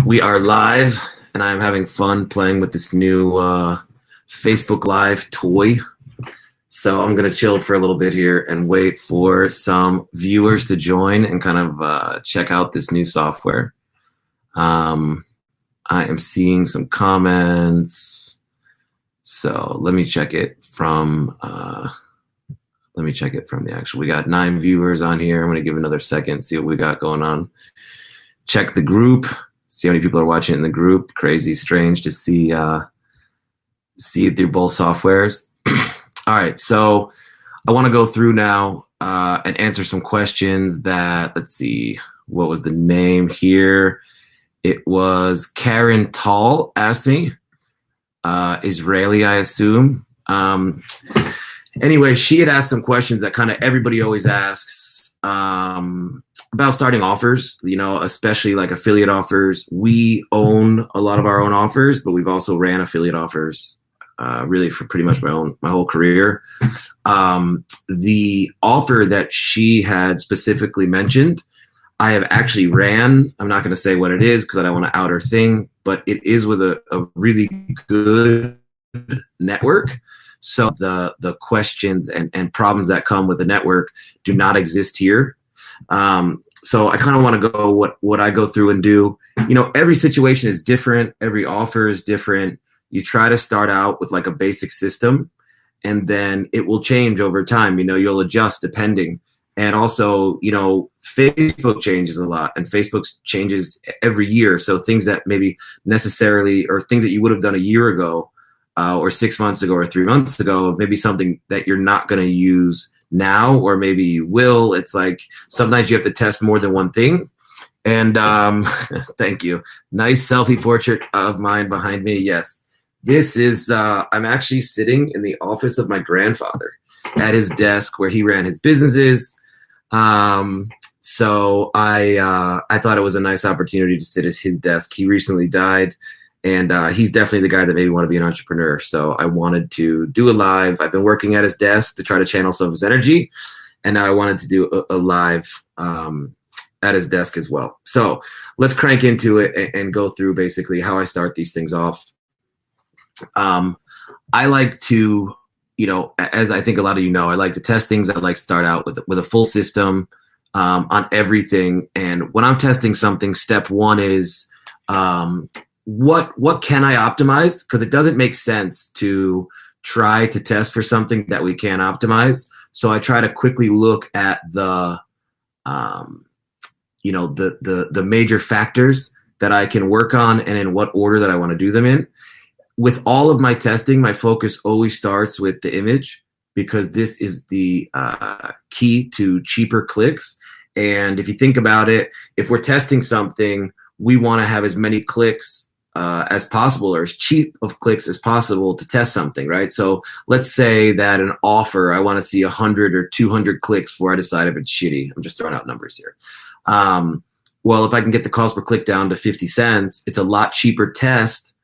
We are live, and I'm having fun playing with this new Facebook Live toy. So I'm going to chill for a little bit here and wait for some viewers to join and kind of check out this new software. I am seeing some comments. So let me check it from the actual. We got 9 viewers on here. I'm going to give another second, see what we got going on. Check the group. See how many people are watching in the group. Crazy, strange to see it through both softwares. All right, so I want to go through now and answer some questions that, let's see, what was the name here? It was Karen Tall asked me. Israeli, I assume. Anyway, she had asked some questions that kind of everybody always asks about starting offers, especially like affiliate offers. We own a lot of our own offers, but we've also ran affiliate offers really for pretty much my whole career. The offer that she had specifically mentioned, I have actually ran. I'm not going to say what it is because I don't want to out her thing, but it is with a really good network. So the questions and problems that come with the network do not exist here. So I kind of want to go what I go through and do. Every situation is different. Every offer is different. You try to start out with like a basic system, and then it will change over time. You'll adjust depending. And also, Facebook changes a lot, and Facebook changes every year. So things that maybe necessarily, or things that you would have done a year ago, or 6 months ago or 3 months ago, maybe something that you're not going to use now, or maybe you will. It's like sometimes you have to test more than one thing. And thank you. Nice selfie portrait of mine behind me. Yes, this is, I'm actually sitting in the office of my grandfather at his desk where he ran his businesses. So I thought it was a nice opportunity to sit at his desk. He recently died. And he's definitely the guy that made me want to be an entrepreneur. So I wanted to do a live. I've been working at his desk to try to channel some of his energy. And now I wanted to do a live at his desk as well. So let's crank into it and go through basically how I start these things off. I like to, as I think a lot of I like to test things. I like to start out with a full system on everything. And when I'm testing something, step one is what can I optimize? Because it doesn't make sense to try to test for something that we can't optimize. So I try to quickly look at the major factors that I can work on and in what order that I want to do them in. With all of my testing, my focus always starts with the image, because this is the key to cheaper clicks. And if you think about it, if we're testing something, we want to have as many clicks as possible, or as cheap of clicks as possible to test something, right? So let's say that an offer, I want to see 100 or 200 clicks before I decide if it's shitty. I'm just throwing out numbers here. Well, if I can get the cost per click down to 50 cents, it's a lot cheaper test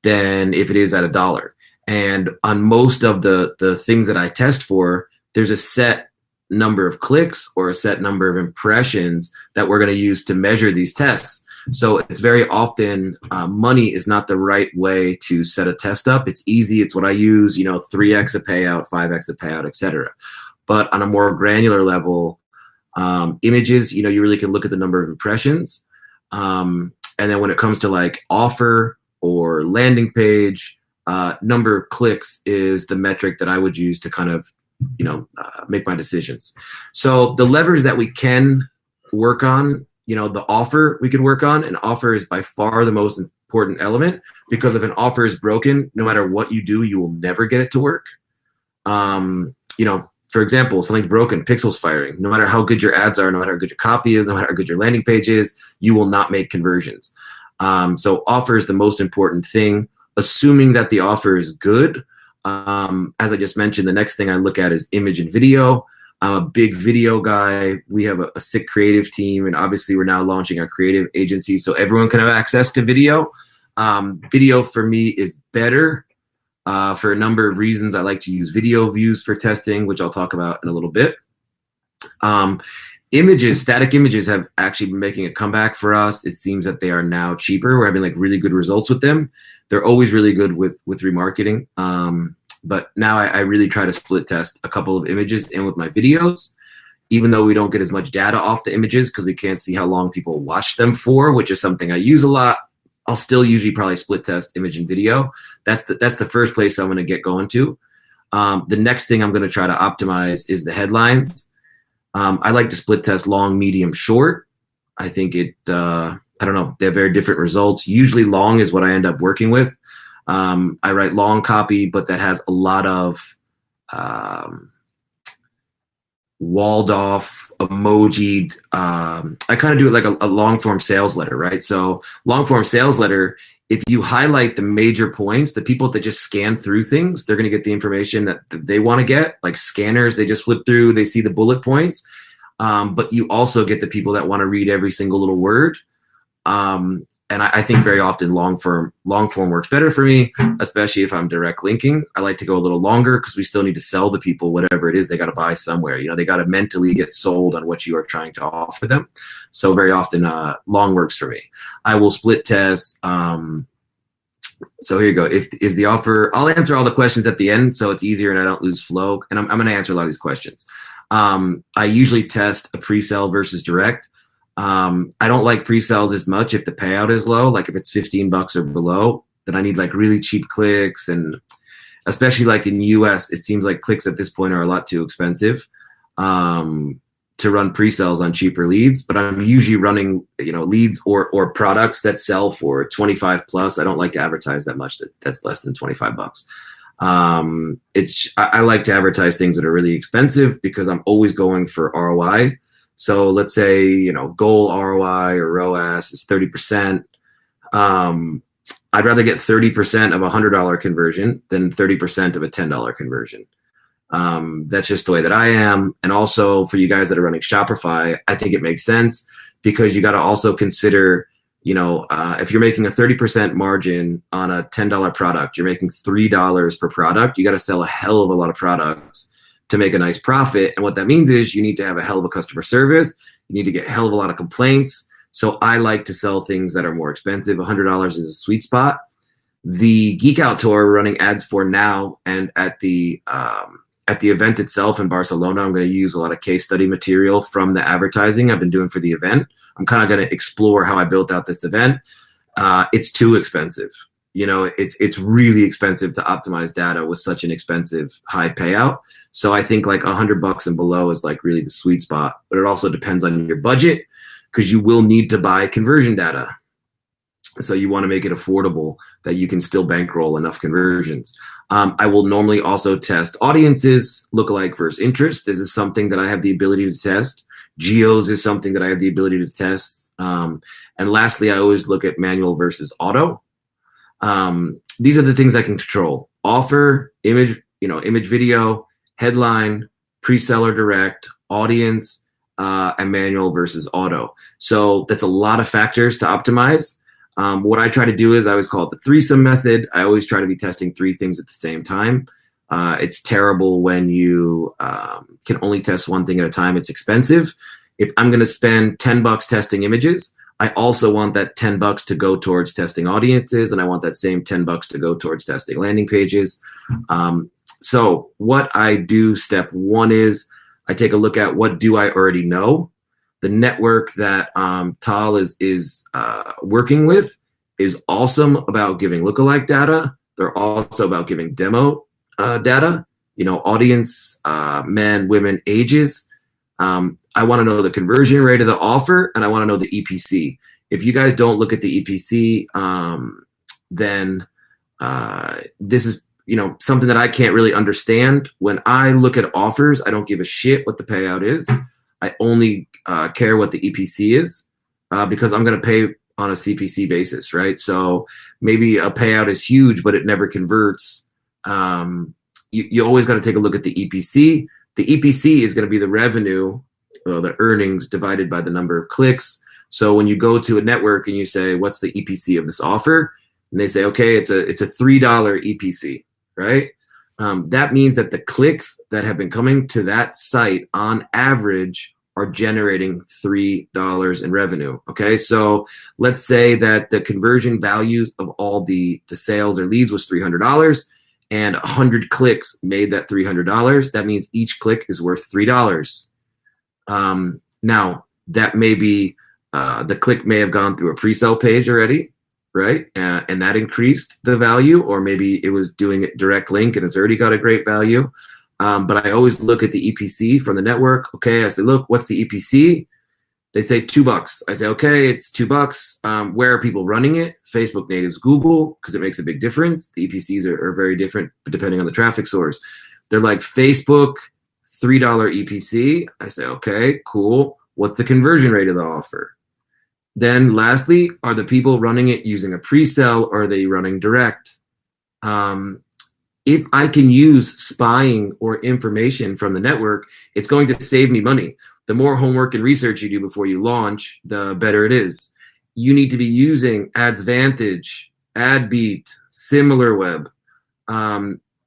than if it is at $1. And on most of the things that I test for, there's a set number of clicks or a set number of impressions that we're going to use to measure these tests. So it's very often money is not the right way to set a test up. It's easy. It's what I use, 3x a payout, 5x a payout, etc. But on a more granular level, images, you really can look at the number of impressions. And then when it comes to like offer or landing page, number of clicks is the metric that I would use to kind of, make my decisions. So the levers that we can work on, the offer we can work on. An offer is by far the most important element, because if an offer is broken, no matter what you do, you will never get it to work. For example, something's broken, pixels firing. No matter how good your ads are, no matter how good your copy is, no matter how good your landing page is, you will not make conversions. So offer is the most important thing. Assuming that the offer is good, as I just mentioned, the next thing I look at is image and video. I'm a big video guy. We have a sick creative team, and obviously we're now launching our creative agency so everyone can have access to video. Video for me is better for a number of reasons. I like to use video views for testing, which I'll talk about in a little bit. Images, static images have actually been making a comeback for us. It seems that they are now cheaper. We're having like really good results with them. They're always really good with remarketing. But now I really try to split test a couple of images in with my videos, even though we don't get as much data off the images because we can't see how long people watch them for, which is something I use a lot. I'll still usually probably split test image and video. That's the first place I'm going to get going to. The next thing I'm going to try to optimize is the headlines. I like to split test long, medium, short. I think I don't know, they have very different results. Usually long is what I end up working with. I write long copy, but that has a lot of walled off, emojied. I kind of do it like a long form sales letter, right? So long form sales letter, if you highlight the major points, the people that just scan through things, they're going to get the information that they want to get. Like scanners, they just flip through, they see the bullet points. But you also get the people that want to read every single little word. And I think very often long form works better for me, especially if I'm direct linking. I like to go a little longer because we still need to sell the people whatever it is they got to buy somewhere. You know, they got to mentally get sold on what you are trying to offer them. So very often long works for me. I will split test. So here you go. Is the offer? I'll answer all the questions at the end so it's easier and I don't lose flow. And I'm going to answer a lot of these questions. I usually test a pre-sale versus direct. I don't like pre-sales as much if the payout is low. Like if it's $15 or below, then I need like really cheap clicks. And especially like in US, it seems like clicks at this point are a lot too expensive to run pre-sales on cheaper leads. But I'm usually running, leads or products that sell for 25 plus. I don't like to advertise that much that's less than $25. I like to advertise things that are really expensive because I'm always going for ROI. So let's say, goal ROI or ROAS is 30%. I'd rather get 30% of a $100 conversion than 30% of a $10 conversion. That's just the way that I am. And also for you guys that are running Shopify, I think it makes sense because you got to also consider, if you're making a 30% margin on a $10 product, you're making $3 per product. You got to sell a hell of a lot of products to make a nice profit. And what that means is you need to have a hell of a customer service. You need to get a hell of a lot of complaints. So I like to sell things that are more expensive. $100 is a sweet spot. The GEEKOUT tour we're running ads for now, and at the event itself in Barcelona, I'm going to use a lot of case study material from the advertising I've been doing for the event. I'm kind of going to explore how I built out this event. It's too expensive. It's really expensive to optimize data with such an expensive high payout. So I think like $100 and below is like really the sweet spot, but it also depends on your budget because you will need to buy conversion data. So you want to make it affordable that you can still bankroll enough conversions. I will normally also test audiences, lookalike versus interest. This is something that I have the ability to test. Geos is something that I have the ability to test. And lastly, I always look at manual versus auto. These are the things I can control: offer, image, image, video, headline, pre-seller direct, audience, and manual versus auto. So that's a lot of factors to optimize. What I try to do is I always call it the threesome method. I always try to be testing 3 things at the same time. It's terrible when you can only test 1 thing at a time. It's expensive. If I'm going to spend $10 testing images, I also want that $10 to go towards testing audiences, and I want that same $10 to go towards testing landing pages. So what I do, step 1 is I take a look at what do I already know. The network that Tal is working with is awesome about giving lookalike data. They're also about giving demo data, audience, men, women, ages. I want to know the conversion rate of the offer, and I want to know the EPC. If you guys don't look at the EPC, then this is something that I can't really understand. When I look at offers, I don't give a shit what the payout is. I only care what the EPC is because I'm going to pay on a CPC basis, right? So maybe a payout is huge, but it never converts. You always got to take a look at the EPC. The EPC is going to be the revenue, the earnings divided by the number of clicks. So when you go to a network and you say, what's the EPC of this offer? And they say, okay, it's a $3 EPC, right? That means that the clicks that have been coming to that site on average are generating $3 in revenue. Okay, so let's say that the conversion values of all the sales or leads was $300, and 100 clicks made that $300. That means each click is worth $3. Now that may be the click may have gone through a pre-sale page already, right? And that increased the value, or maybe it was doing it direct link and it's already got a great value. But I always look at the EPC from the network. Okay, I say, look, what's the EPC? They say $2. I say, okay, it's $2. Where are people running it? Facebook natives, Google, because it makes a big difference. The EPCs are very different depending on the traffic source. They're like Facebook, $3 EPC. I say, okay, cool. What's the conversion rate of the offer? Then lastly, are the people running it using a pre-sale, or are they running direct? If I can use spying or information from the network, it's going to save me money. The more homework and research you do before you launch, the better it is. You need to be using AdsVantage, AdBeat, SimilarWeb.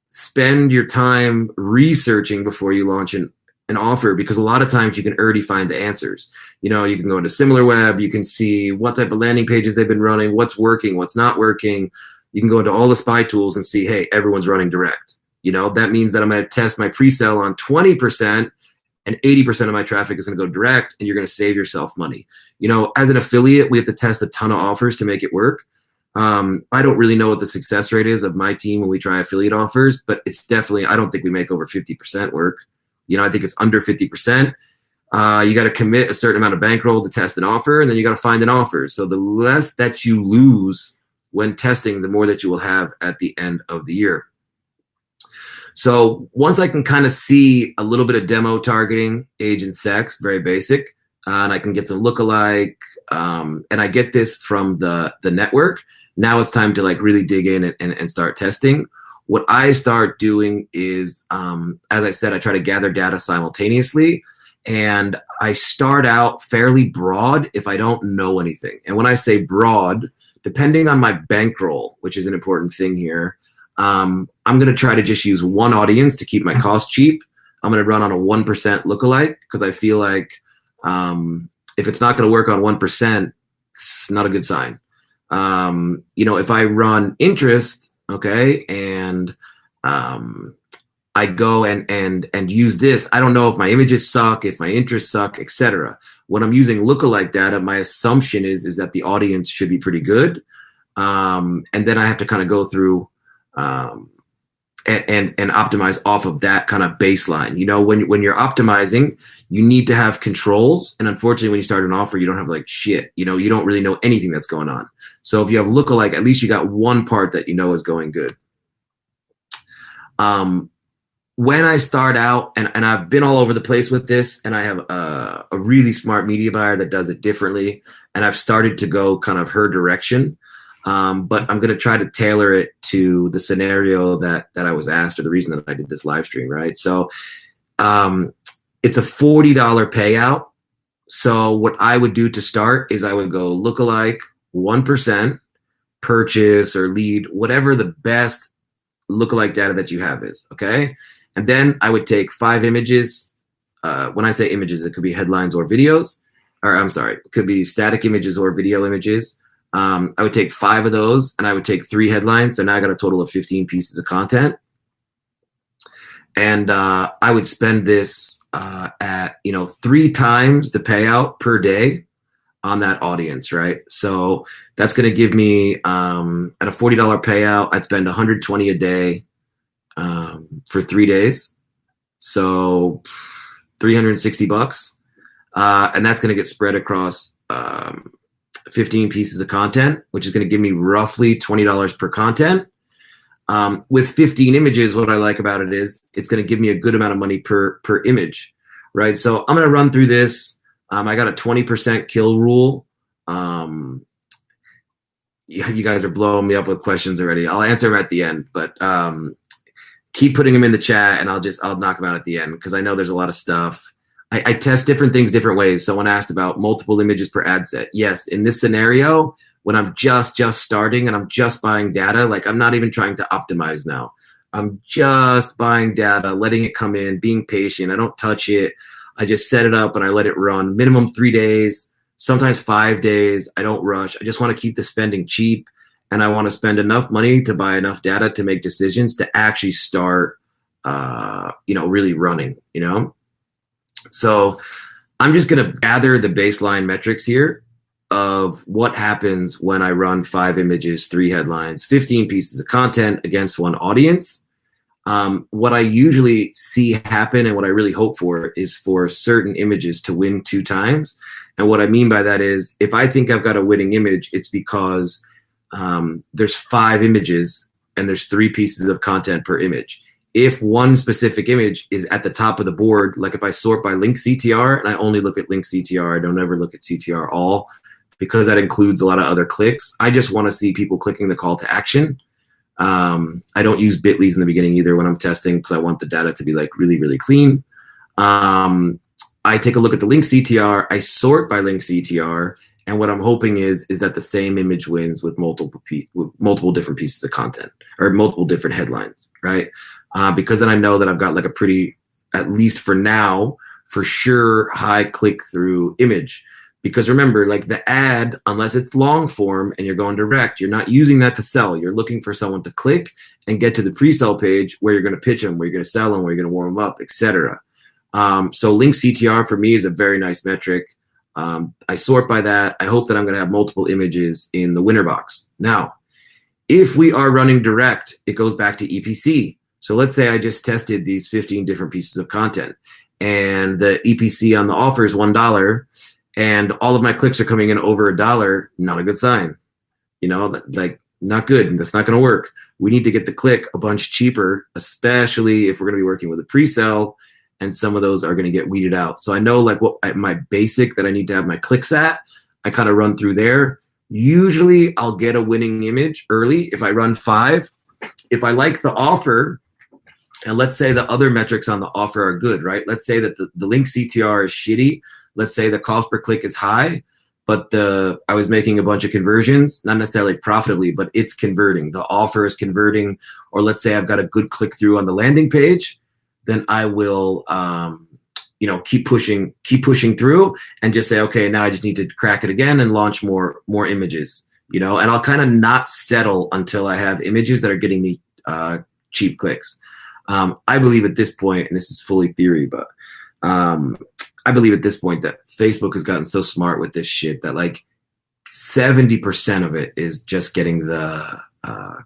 Spend your time researching before you launch an offer, because a lot of times you can already find the answers. You know, you can go into SimilarWeb, you can see what type of landing pages they've been running, what's working, what's not working. You can go into all the spy tools and see, hey, everyone's running direct. You know, that means that I'm going to test my pre-sale on 20%, and 80% of my traffic is going to go direct, and you're going to save yourself money. You know, as an affiliate, we have to test a ton of offers to make it work. I don't really know what the success rate is of my team when we try affiliate offers, but it's definitely, I don't think we make over 50% work. You know, I think it's under 50%. You got to commit a certain amount of bankroll to test an offer, and then you got to find an offer. So the less that you lose when testing, the more that you will have at the end of the year. So once I can kind of see a little bit of demo targeting, age and sex, very basic, and I can get some lookalike, and I get this from the network, now it's time to like really dig in and start testing. What I start doing is, as I said, I try to gather data simultaneously, and I start out fairly broad if I don't know anything. And when I say broad, depending on my bankroll, which is an important thing here, I'm going to try to just use one audience to keep my costs cheap. I'm going to run on a 1% lookalike, because I feel like if it's not going to work on 1%, it's not a good sign. You know, if I run interest, okay, and I go and use this, I don't know if my images suck, if my interests suck, etc. When I'm using lookalike data, my assumption is that the audience should be pretty good, and then I have to kind of go through and optimize off of that kind of baseline. You know, when you're optimizing, you need to have controls, and unfortunately, when you start an offer, you don't have like shit. You know, you don't really know anything that's going on. So if you have lookalike, at least you got one part that you know is going good. When I start out, and I've been all over the place with this, and I have a really smart media buyer that does it differently, and I've started to go kind of her direction, but I'm going to try to tailor it to the scenario that I was asked, or the reason that I did this live stream, right? So it's a $40 payout. So what I would do to start is I would go lookalike, 1%, purchase or lead, whatever the best lookalike data that you have is, okay? And then I would take 5 images. When I say images, it could be headlines or videos, or I'm sorry, it could be static images or video images. I would take 5 of those, and I would take 3 headlines. So now I got a total of 15 pieces of content. And I would spend this at, 3 times the payout per day on that audience, right? So that's going to give me, at a $40 payout, I'd spend $120 a day for 3 days. So $360. And that's going to get spread across 15 pieces of content, which is going to give me roughly $20 per content. With 15 images, what I like about it is it's going to give me a good amount of money per image, right? So I'm going to run through this. I got a 20% kill rule. You guys are blowing me up with questions already. I'll answer them at the end, but keep putting them in the chat, and I'll knock them out at the end, because I know there's a lot of stuff. I test different things different ways. Someone asked about multiple images per ad set. Yes, in this scenario, when I'm just starting and I'm just buying data, like I'm not even trying to optimize now. I'm just buying data, letting it come in, being patient. I don't touch it. I just set it up and I let it run minimum 3 days, sometimes 5 days. I don't rush. I just want to keep the spending cheap, and I want to spend enough money to buy enough data to make decisions to actually start, really running, So I'm just going to gather the baseline metrics here of what happens when I run 5 images, 3 headlines, 15 pieces of content against one audience. What I usually see happen and what I really hope for is for certain images to win 2 times. And what I mean by that is if I think I've got a winning image, it's because there's 5 images and there's 3 pieces of content per image. If one specific image is at the top of the board, like if I sort by link CTR and I only look at link CTR, I don't ever look at CTR all, because that includes a lot of other clicks. I just want to see people clicking the call to action. I don't use bit.lys in the beginning either when I'm testing because I want the data to be like really, really clean. I take a look at the link CTR, I sort by link CTR, and what I'm hoping is that the same image wins with multiple different pieces of content or multiple different headlines, right? Because then I know that I've got like a pretty, at least for now, for sure, high click-through image. Because remember, like the ad, unless it's long form and you're going direct, you're not using that to sell. You're looking for someone to click and get to the pre-sell page where you're going to pitch them, where you're going to sell them, where you're going to warm them up, etc. So link CTR for me is a very nice metric. I sort by that. I hope that I'm going to have multiple images in the winner box. Now, if we are running direct, it goes back to EPC. So let's say I just tested these 15 different pieces of content and the EPC on the offer is $1 and all of my clicks are coming in over $1, not a good sign. Not good. That's not going to work. We need to get the click a bunch cheaper, especially if we're going to be working with a pre-sell, and some of those are going to get weeded out. So I know like what my basic that I need to have my clicks at, I kind of run through there. Usually I'll get a winning image early if I run 5. If I like the offer, and let's say the other metrics on the offer are good, right? Let's say that the link CTR is shitty. Let's say the cost per click is high, but I was making a bunch of conversions, not necessarily profitably, but it's converting. The offer is converting, or let's say I've got a good click through on the landing page, then I will, keep pushing through and just say, okay, now I just need to crack it again and launch more images, and I'll kind of not settle until I have images that are getting me cheap clicks. I believe at this point, and this is fully theory, but I believe at this point that Facebook has gotten so smart with this shit that like 70% of it is just getting the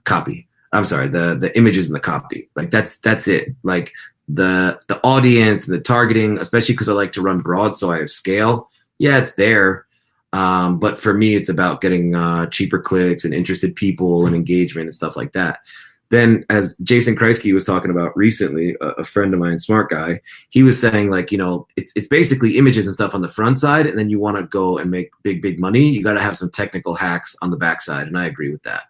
copy. I'm sorry, the images in the copy. Like that's it. Like the audience and the targeting, especially because I like to run broad, so I have scale. Yeah, it's there. But for me, it's about getting cheaper clicks and interested people and engagement and stuff like that. Then, as Jason Kreisky was talking about recently, a friend of mine, smart guy, he was saying like, it's basically images and stuff on the front side, and then you want to go and make big money. You got to have some technical hacks on the back side, and I agree with that.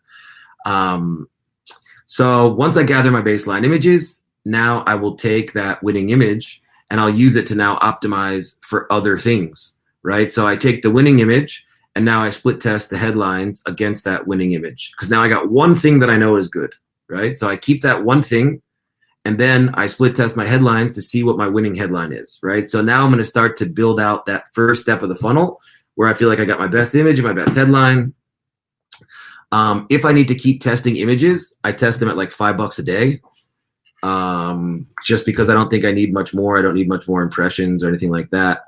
So once I gather my baseline images, now I will take that winning image and I'll use it to now optimize for other things, right? So I take the winning image and now I split test the headlines against that winning image because now I got one thing that I know is good. Right? So I keep that one thing and then I split test my headlines to see what my winning headline is, right? So now I'm going to start to build out that first step of the funnel where I feel like I got my best image and my best headline. If I need to keep testing images, I test them at like $5 a day. Just because I don't think I need much more. I don't need much more impressions or anything like that.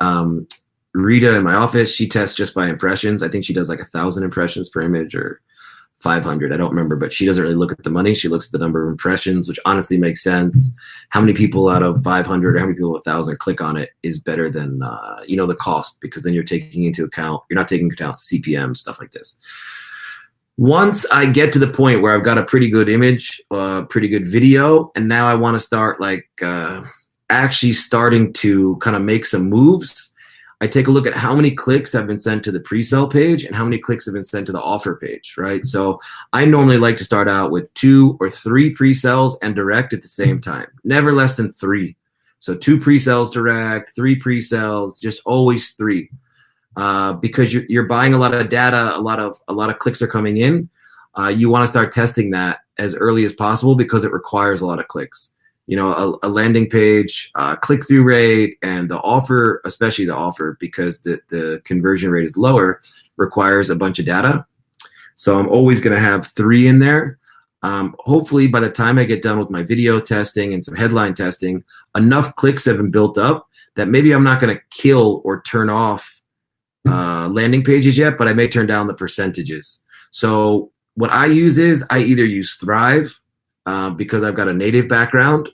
Rita in my office, she tests just by impressions. I think she does like 1,000 impressions per image or 500. I don't remember, but she doesn't really look at the money. She looks at the number of impressions, which honestly makes sense. How many people out of 500 or how many people 1,000 click on it is better than, the cost, because then you're not taking into account CPM, stuff like this. Once I get to the point where I've got a pretty good image, pretty good video, and now I want to start actually starting to kind of make some moves, I take a look at how many clicks have been sent to the pre-sell page and how many clicks have been sent to the offer page, right? So I normally like to start out with 2 or 3 pre-sells and direct at the same time, never less than 3. So 2 pre-sells direct, 3 pre-sells, just always 3, because you're buying a lot of data, a lot of clicks are coming in. You want to start testing that as early as possible because it requires a lot of clicks. a landing page, click-through rate, and the offer, especially the offer, because the conversion rate is lower, requires a bunch of data. So I'm always going to have 3 in there. Hopefully, by the time I get done with my video testing and some headline testing, enough clicks have been built up that maybe I'm not going to kill or turn off landing pages yet, but I may turn down the percentages. So what I use is I either use Thrive because I've got a native background,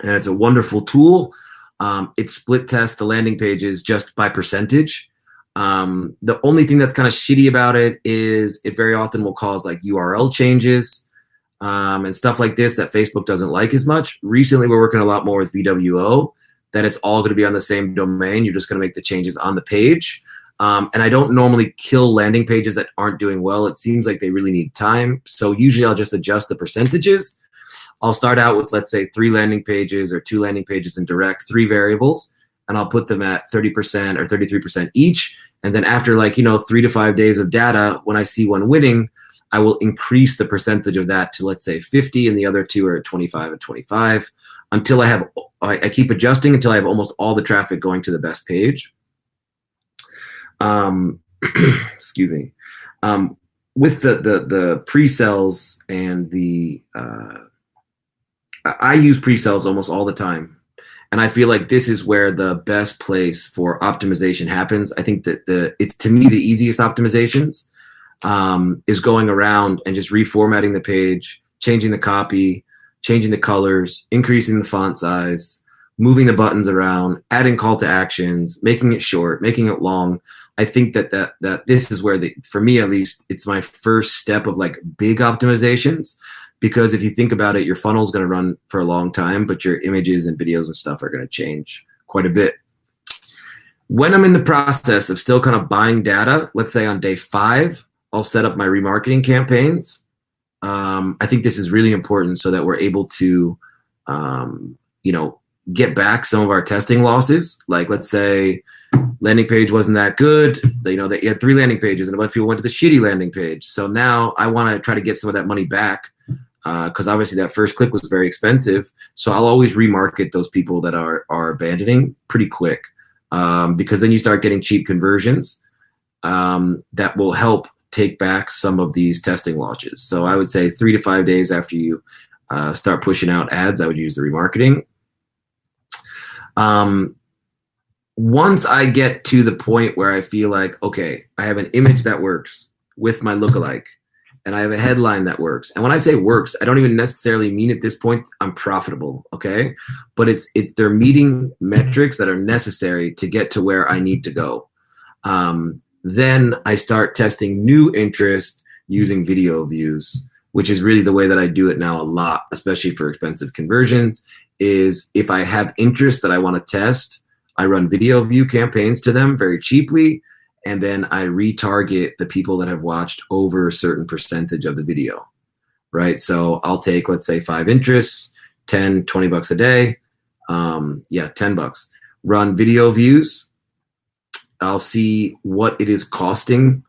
and it's a wonderful tool. It split tests the landing pages just by percentage. The only thing that's kind of shitty about it is it very often will cause like URL changes and stuff like this that Facebook doesn't like as much. Recently, we're working a lot more with VWO, that it's all going to be on the same domain. You're just going to make the changes on the page. And I don't normally kill landing pages that aren't doing well. It seems like they really need time. So usually I'll just adjust the percentages. I'll start out with, let's say, 3 landing pages or 2 landing pages in direct, 3 variables, and I'll put them at 30% or 33% each. And then after 3 to 5 days of data, when I see one winning, I will increase the percentage of that to, let's say, 50, and the other 2 are at 25 and 25 until I keep adjusting until I have almost all the traffic going to the best page. Excuse me. With the pre-sales and I use pre-sales almost all the time. And I feel like this is where the best place for optimization happens. I think that it's, to me, the easiest optimizations is going around and just reformatting the page, changing the copy, changing the colors, increasing the font size, moving the buttons around, adding call to actions, making it short, making it long. I think that this is where, for me at least, it's my first step of like big optimizations. Because if you think about it, your funnel is going to run for a long time, but your images and videos and stuff are going to change quite a bit. When I'm in the process of still kind of buying data, let's say on day 5, I'll set up my remarketing campaigns. I think this is really important so that we're able to, get back some of our testing losses. Like, let's say landing page wasn't that good. They had 3 landing pages and a bunch of people went to the shitty landing page. So now I want to try to get some of that money back. Because obviously that first click was very expensive. So I'll always remarket those people that are abandoning pretty quick, because then you start getting cheap conversions that will help take back some of these testing losses. So I would say 3 to 5 days after you start pushing out ads, I would use the remarketing. Once I get to the point where I feel like, okay, I have an image that works with my lookalike, and I have a headline that works. And when I say works, I don't even necessarily mean at this point I'm profitable, okay? But they're meeting metrics that are necessary to get to where I need to go. Then I start testing new interest using video views, which is really the way that I do it now a lot, especially for expensive conversions, is if I have interest that I want to test, I run video view campaigns to them very cheaply, and then I retarget the people that have watched over a certain percentage of the video, right? So I'll take, let's say, 5 interests, 10, $20 a day. $10. Run video views. I'll see what it is costing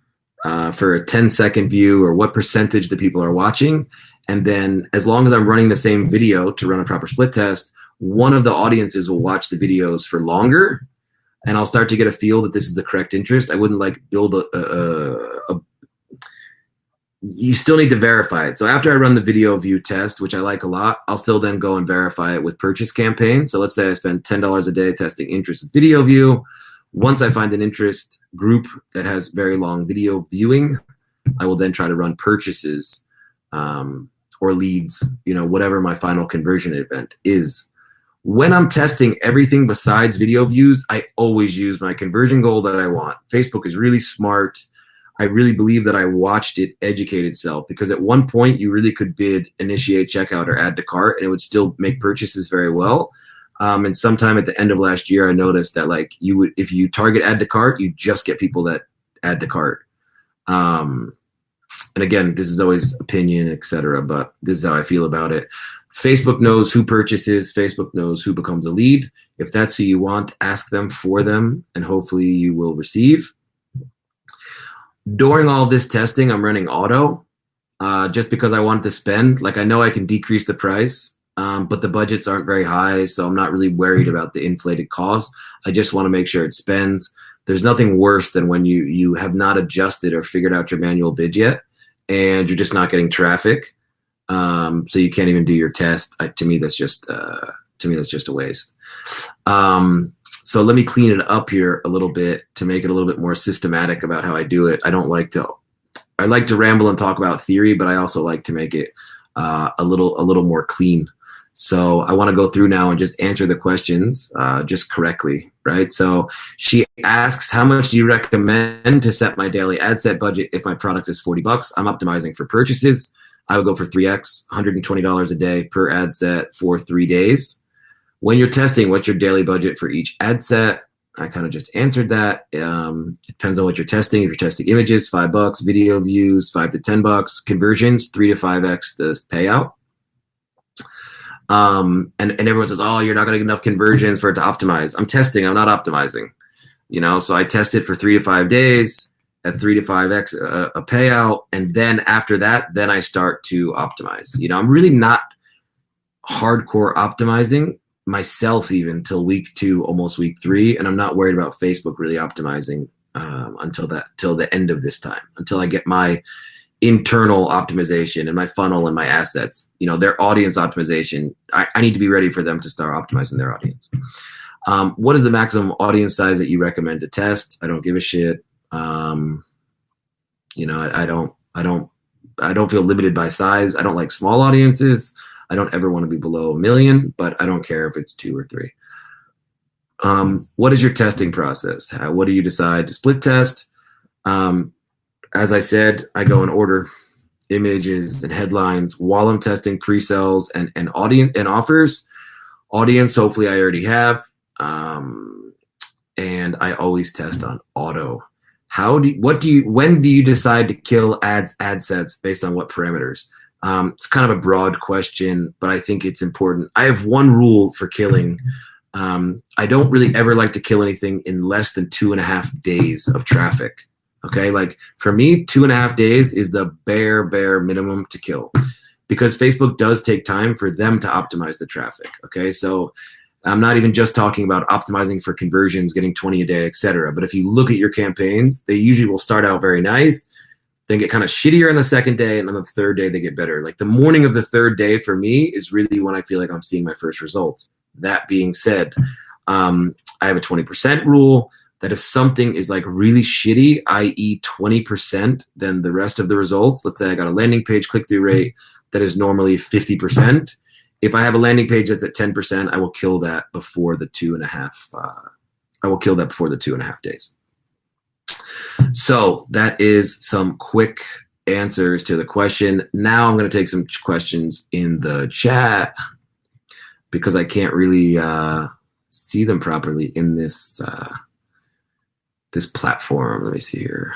for a 10-second view, or what percentage the people are watching. And then as long as I'm running the same video to run a proper split test, one of the audiences will watch the videos for longer, and I'll start to get a feel that this is the correct interest. I wouldn't build you still need to verify it. So after I run the video view test, which I like a lot, I'll still then go and verify it with purchase campaigns. So let's say I spend $10 a day testing interest with video view. Once I find an interest group that has very long video viewing, I will then try to run purchases or leads, whatever my final conversion event is. When I'm testing everything besides video views, I always use my conversion goal that I want. Facebook is really smart. I really believe that I watched it educate itself, because at one point you really could bid initiate checkout or add to cart, and it would still make purchases very well. And sometime at the end of last year, I noticed that if you target add to cart, you just get people that add to cart. And again, this is always opinion, etc., but this is how I feel about it. Facebook knows who purchases. Facebook knows who becomes a lead. If that's who you want, ask them for them, and hopefully you will receive. During all of this testing, I'm running auto just because I want to spend. I know I can decrease the price but the budgets aren't very high, so I'm not really worried about the inflated cost. I just want to make sure it spends. There's nothing worse than when you have not adjusted or figured out your manual bid yet, and you're just not getting traffic, so you can't even do your test. To me, that's just a waste. So let me clean it up here a little bit to make it a little bit more systematic about how I do it. I like to ramble and talk about theory, but I also like to make it a little more clean. So I want to go through now and just answer the questions just correctly, right? So she asks, how much do you recommend to set my daily ad set budget if my product is $40? I'm optimizing for purchases. I would go for 3x, $120 a day per ad set for 3 days. When you're testing, what's your daily budget for each ad set? I kind of just answered that. It depends on what you're testing. If you're testing images, $5. Video views, $5 to $10. Conversions, 3 to 5x the payout. And everyone says, oh, you're not going to get enough conversions for it to optimize. I'm testing. I'm not optimizing. So I test it for 3 to 5 days at 3 to 5x a payout. And then after that, then I start to optimize. I'm really not hardcore optimizing myself even till week 2, almost week 3, and I'm not worried about Facebook really optimizing till the end of this time, until I get my internal optimization and my funnel and my assets. Their audience optimization. I need to be ready for them to start optimizing their audience. What is the maximum audience size that you recommend to test? I don't give a shit. I don't feel limited by size. I don't like small audiences. I don't ever want to be below 1 million, but I don't care if it's 2 or 3. What is your testing process? What do you decide to split test? As I said, I go in order: images and headlines while I'm testing pre-sales and audience and offers. Audience, hopefully I already have. And I always test on auto. When do you decide to kill ad sets based on what parameters? It's kind of a broad question, but I think it's important. I have one rule for killing. I don't really ever like to kill anything in less than 2.5 days of traffic. Okay, like for me, 2.5 days is the bare minimum to kill, because Facebook does take time for them to optimize the traffic. Okay, so I'm not even just talking about optimizing for conversions, getting 20 a day, etc. But if you look at your campaigns, they usually will start out very nice, then get kind of shittier on the second day, and on the third day they get better. Like the morning of the third day for me is really when I feel like I'm seeing my first results. That being said, I have a 20% rule that if something is like really shitty, i.e. 20%, then the rest of the results, let's say I got a landing page click-through rate that is normally 50%. If I have a landing page that's at 10%, I will kill that before the 2.5 days. So that is some quick answers to the question. Now I'm going to take some questions in the chat because I can't really see them properly in this this platform. Let me see here.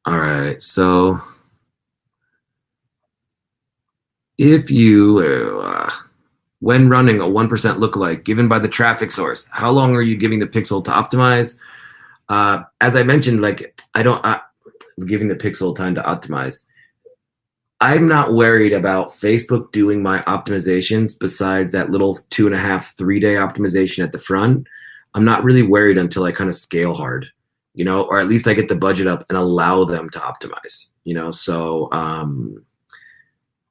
All right, so if you, when running a 1% lookalike given by the traffic source, how long are you giving the pixel to optimize? As I mentioned, like giving the pixel time to optimize. I'm not worried about Facebook doing my optimizations besides that little 2.5, 3 day optimization at the front. I'm not really worried until I kind of scale hard, or at least I get the budget up and allow them to optimize, So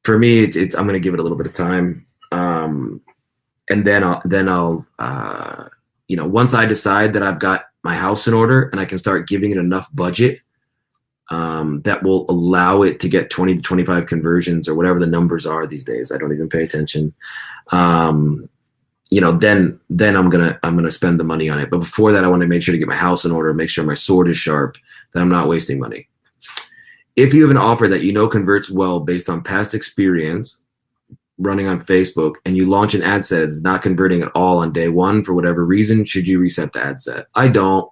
for me, it's I'm going to give it a little bit of time. And then I'll once I decide that I've got my house in order and I can start giving it enough budget that will allow it to get 20 to 25 conversions or whatever the numbers are these days. I don't even pay attention. Then I'm gonna spend the money on it. But before that, I want to make sure to get my house in order, make sure my sword is sharp, that I'm not wasting money. If you have an offer that converts well based on past experience running on Facebook, and you launch an ad set that's not converting at all on day one for whatever reason, should you reset the ad set? I don't.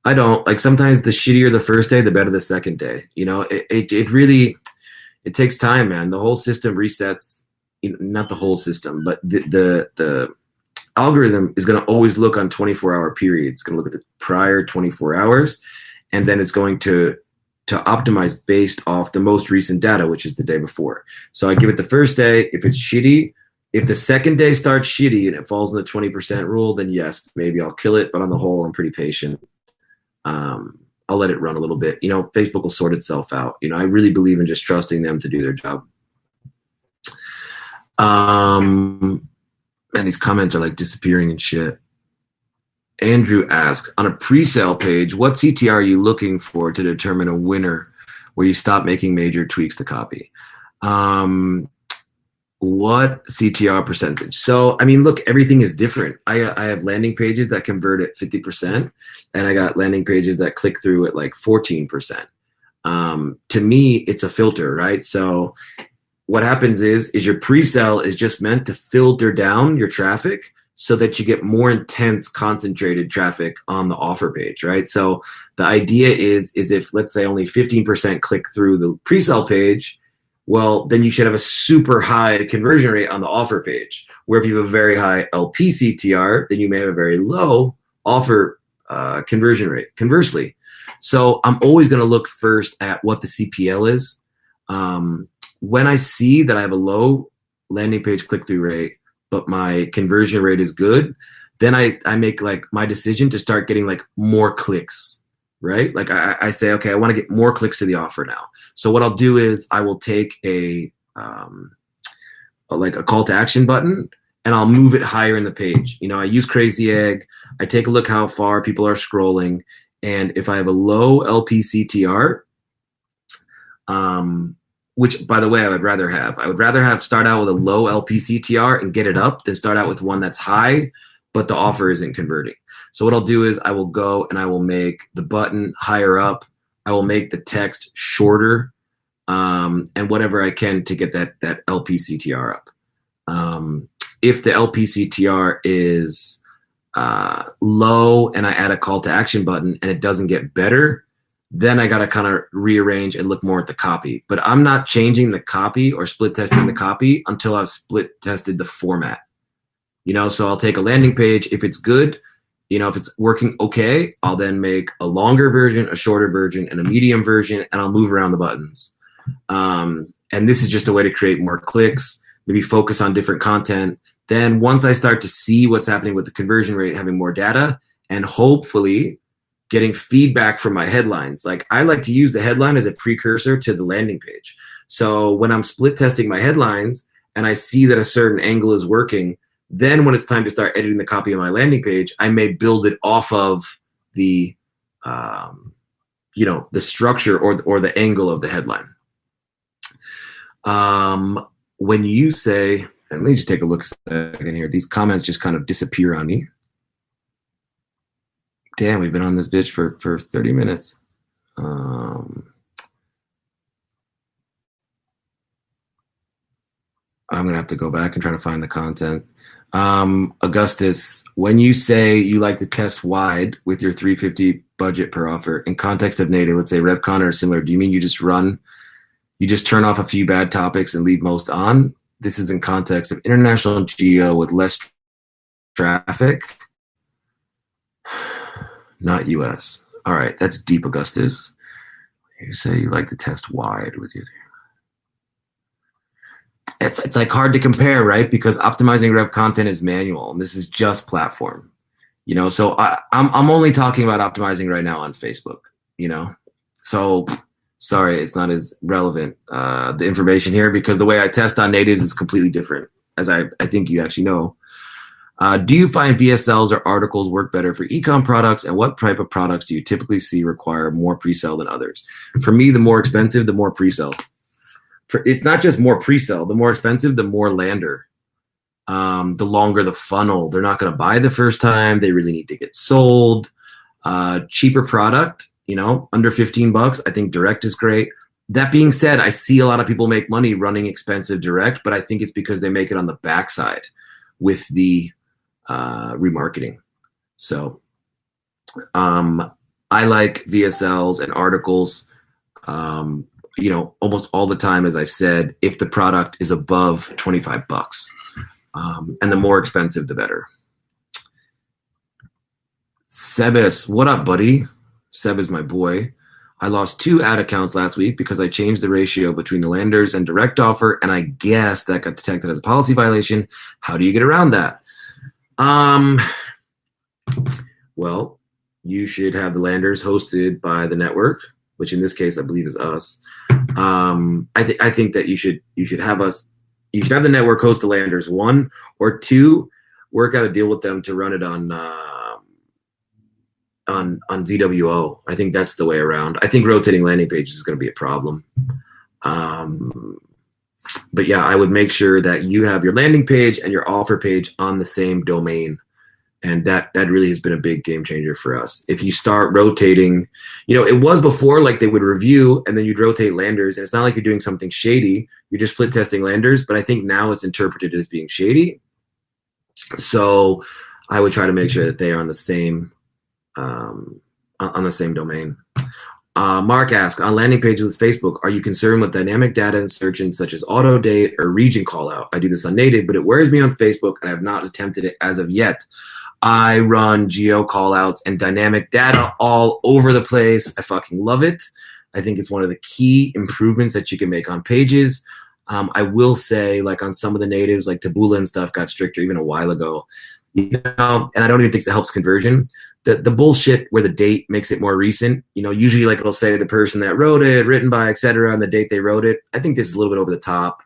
Like sometimes the shittier the first day, the better the second day. It really takes time, man. The whole system resets. Not the whole system, but the algorithm is going to always look on 24-hour periods. It's going to look at the prior 24 hours, and then it's going to to optimize based off the most recent data, which is the day before. So I give it the first day. If it's shitty, if the second day starts shitty and it falls in the 20% rule, then yes, maybe I'll kill it. But on the whole, I'm pretty patient. I'll let it run a little bit. Facebook will sort itself out. I really believe in just trusting them to do their job. And these comments are like disappearing and shit. Andrew asks, on a pre-sale page, what CTR are you looking for to determine a winner where you stop making major tweaks to copy? What CTR percentage? So, look, everything is different. I have landing pages that convert at 50%, and I got landing pages that click through at like 14%. To me, it's a filter, right? So what happens is your pre-sale is just meant to filter down your traffic so that you get more intense, concentrated traffic on the offer page, right? So the idea is if, let's say, only 15% click through the pre-sale page, well, then you should have a super high conversion rate on the offer page. Where if you have a very high LPCTR, then you may have a very low offer conversion rate, conversely. So I'm always going to look first at what the CPL is. When I see that I have a low landing page click-through rate, but my conversion rate is good, then I make like my decision to start getting like more clicks, right? Like I say, okay, I want to get more clicks to the offer now. So what I'll do is I will take a call to action button and I'll move it higher in the page. I use Crazy Egg. I take a look how far people are scrolling. And if I have a low LPCTR, which, by the way, I would rather have start out with a low LPCTR and get it up than start out with one that's high, but the offer isn't converting. So what I'll do is I will go and I will make the button higher up. I will make the text shorter, and whatever I can to get that LPCTR up. If the LPCTR is low and I add a call to action button and it doesn't get better, then I got to kind of rearrange and look more at the copy. But I'm not changing the copy or split testing the copy until I've split tested the format. So I'll take a landing page. If it's good, if it's working okay, I'll then make a longer version, a shorter version, and a medium version, and I'll move around the buttons. And this is just a way to create more clicks, maybe focus on different content. Then once I start to see what's happening with the conversion rate, having more data, and hopefully getting feedback from my headlines. Like I like to use the headline as a precursor to the landing page. So when I'm split testing my headlines and I see that a certain angle is working, then when it's time to start editing the copy of my landing page, I may build it off of the, the structure or the angle of the headline. When you say, and let me just take a look a second here. These comments just kind of disappear on me. Damn, we've been on this bitch for 30 minutes. I'm going to have to go back and try to find the content. Augustus, when you say you like to test wide with your $350 budget per offer, in context of native, let's say RevCon or similar, do you mean you just turn off a few bad topics and leave most on? This is in context of international geo with less traffic. Not US. All right, that's deep, Augustus. You say you like to test wide with your. It's like hard to compare, right? Because optimizing rev content is manual, and this is just platform. So I'm only talking about optimizing right now on Facebook. So sorry, it's not as relevant the information here because the way I test on natives is completely different, as I think you actually know. Do you find VSLs or articles work better for e-com products, and what type of products do you typically see require more pre-sale than others? For me, the more expensive, the more pre-sale. It's not just more pre-sale. The more expensive, the more lander. The longer the funnel. They're not going to buy the first time. They really need to get sold. Cheaper product, under $15. I think direct is great. That being said, I see a lot of people make money running expensive direct, but I think it's because they make it on the backside with the remarketing. So I like VSLs and articles, almost all the time, as I said, if the product is above $25. And the more expensive, the better. Sebas, what up, buddy? Seb is my boy. I lost 2 ad accounts last week because I changed the ratio between the landers and direct offer, and I guess that got detected as a policy violation. How do you get around that? Well, you should have the landers hosted by the network, which in this case I believe is us. I think that you should have the network host the landers, 1, or 2, work out a deal with them to run it on VWO. I think that's the way around. I think rotating landing pages is going to be a problem. But yeah, I would make sure that you have your landing page and your offer page on the same domain. And that really has been a big game changer for us. If you start rotating, it was before like they would review and then you'd rotate landers. And it's not like you're doing something shady. You're just split testing landers. But I think now it's interpreted as being shady. So I would try to make sure that they are on the same domain. Mark asks, on landing pages with Facebook, are you concerned with dynamic data insertions such as auto date or region callout? I do this on native, but it wears me on Facebook and I have not attempted it as of yet. I run geo callouts and dynamic data all over the place. I fucking love it. I think it's one of the key improvements that you can make on pages. I will say, like on some of the natives, like Taboola and stuff got stricter even a while ago. And I don't even think it helps conversion. The bullshit where the date makes it more recent, usually like it'll say the person that wrote it, written by, etc., and the date they wrote it. I think this is a little bit over the top.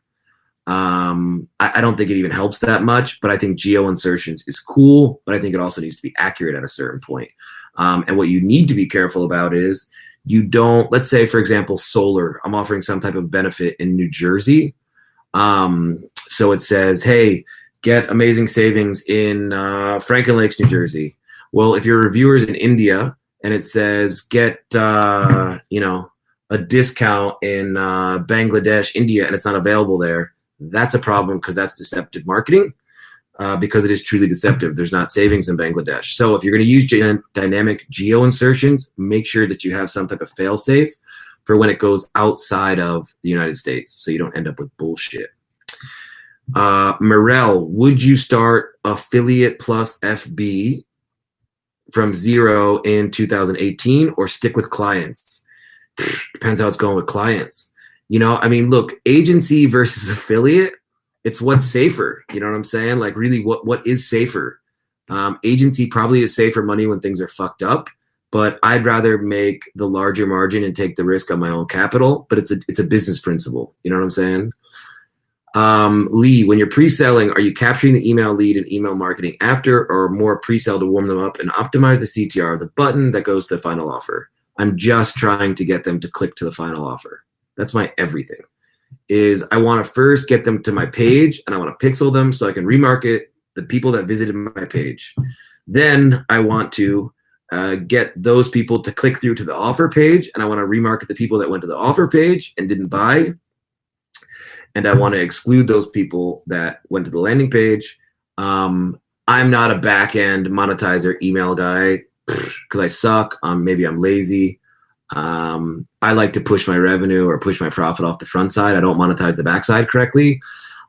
I don't think it even helps that much, but I think geo insertions is cool, but I think it also needs to be accurate at a certain point. And what you need to be careful about is you don't, let's say, for example, solar, I'm offering some type of benefit in New Jersey. So it says, hey, get amazing savings in Franklin Lakes, New Jersey. Well, if your reviewer is in India and it says get, a discount in Bangladesh, India, and it's not available there, that's a problem because that's deceptive marketing because it is truly deceptive. There's not savings in Bangladesh. So if you're going to use dynamic geo insertions, make sure that you have some type of fail safe for when it goes outside of the United States so you don't end up with bullshit. Morel, would you start affiliate plus FB from 0 in 2018 or stick with clients? Depends how it's going with clients. Look, agency versus affiliate, it's what's safer. You know what I'm saying? Like really what is safer? Agency probably is safer money when things are fucked up, but I'd rather make the larger margin and take the risk on my own capital, but it's a business principle. You know what I'm saying? Lee, when you're pre-selling, are you capturing the email lead and email marketing after, or more pre-sell to warm them up and optimize the CTR of the button that goes to the final offer? I'm just trying to get them to click to the final offer. That's my everything. Is I want to first get them to my page and I want to pixel them so I can remarket the people that visited my page. Then I want to get those people to click through to the offer page, and I want to remarket the people that went to the offer page and didn't buy. And I want to exclude those people that went to the landing page. I'm not a back-end monetizer email guy because I suck. Maybe I'm lazy. I like to push my revenue or push my profit off the front side. I don't monetize the backside correctly.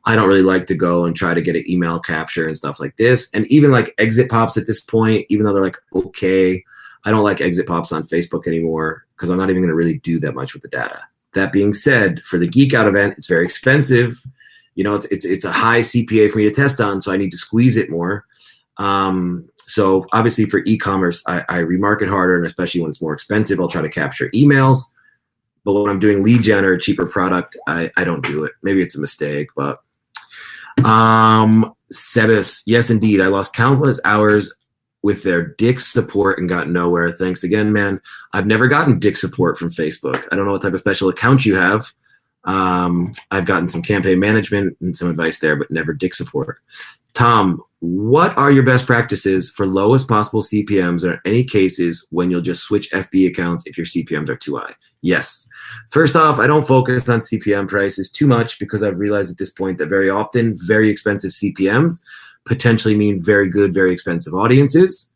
I don't really like to go and try to get an email capture and stuff like this. And even like exit pops at this point, even though they're like, okay, I don't like exit pops on Facebook anymore because I'm not even going to really do that much with the data. That being said, for the Geek Out event, it's very expensive. It's a high CPA for me to test on, so I need to squeeze it more. So obviously for e-commerce, I remarket harder, and especially when it's more expensive, I'll try to capture emails. But when I'm doing lead gen or a cheaper product, I don't do it. Maybe it's a mistake, but Sebas, yes, indeed. I lost countless hours with their dick support and got nowhere. Thanks again, man. I've never gotten dick support from Facebook. I don't know what type of special account you have. I've gotten some campaign management and some advice there, but never dick support. Tom, what are your best practices for lowest possible CPMs, or in any cases when you'll just switch FB accounts if your CPMs are too high? Yes. First off, I don't focus on CPM prices too much because I've realized at this point that very often very expensive CPMs potentially mean very good, very expensive audiences.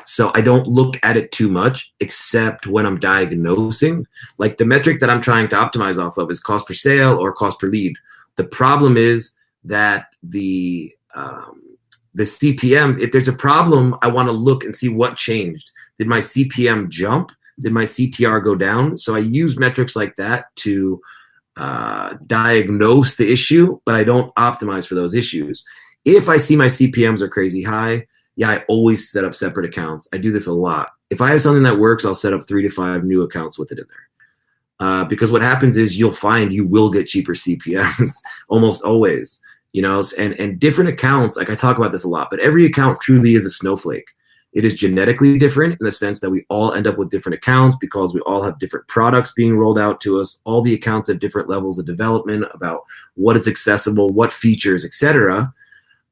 So I don't look at it too much, except when I'm diagnosing. Like the metric that I'm trying to optimize off of is cost per sale or cost per lead. The problem is that the CPMs, if there's a problem, I want to look and see what changed. Did my CPM jump? Did my CTR go down? So I use metrics like that to diagnose the issue, but I don't optimize for those issues. If I see my CPMs are crazy high, yeah, I always set up separate accounts. I do this a lot. If I have something that works, I'll set up 3 to 5 new accounts with it in there. Because what happens is you'll find you will get cheaper CPMs almost always, you know, and different accounts, like I talk about this a lot, but every account truly is a snowflake. It is genetically different in the sense that we all end up with different accounts because we all have different products being rolled out to us. All the accounts have different levels of development about what is accessible, what features, etc.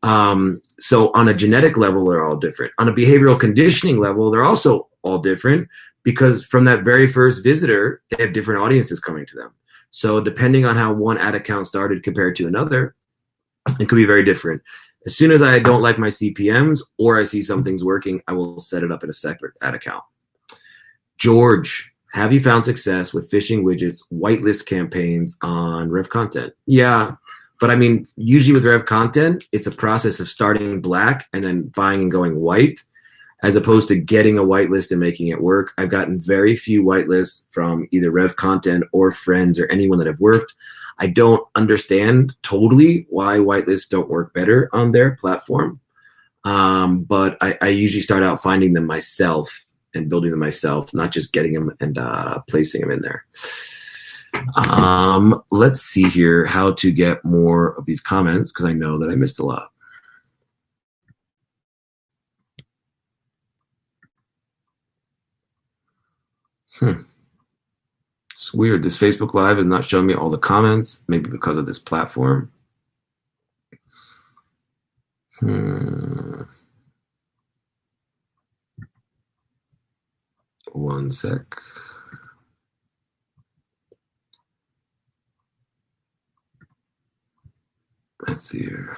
So on a genetic level, they're all different. On a behavioral conditioning level, they're also all different because from that very first visitor, they have different audiences coming to them. So depending on how one ad account started compared to another, it could be very different. As soon as I don't like my CPMs or I see something's working, I will set it up in a separate ad account. George, have you found success with phishing widgets, whitelist campaigns on Rev Content? Yeah, but I mean, usually with Rev Content, it's a process of starting black and then buying and going white, as opposed to getting a whitelist and making it work. I've gotten very few whitelists from either Rev Content or friends or anyone that have worked. I don't understand totally why whitelists don't work better on their platform, but I usually start out finding them myself and building them myself, not just getting them and placing them in there. Let's see here how to get more of these comments because I know that I missed a lot. It's weird. This Facebook Live is not showing me all the comments, maybe because of this platform. One sec. Let's see here.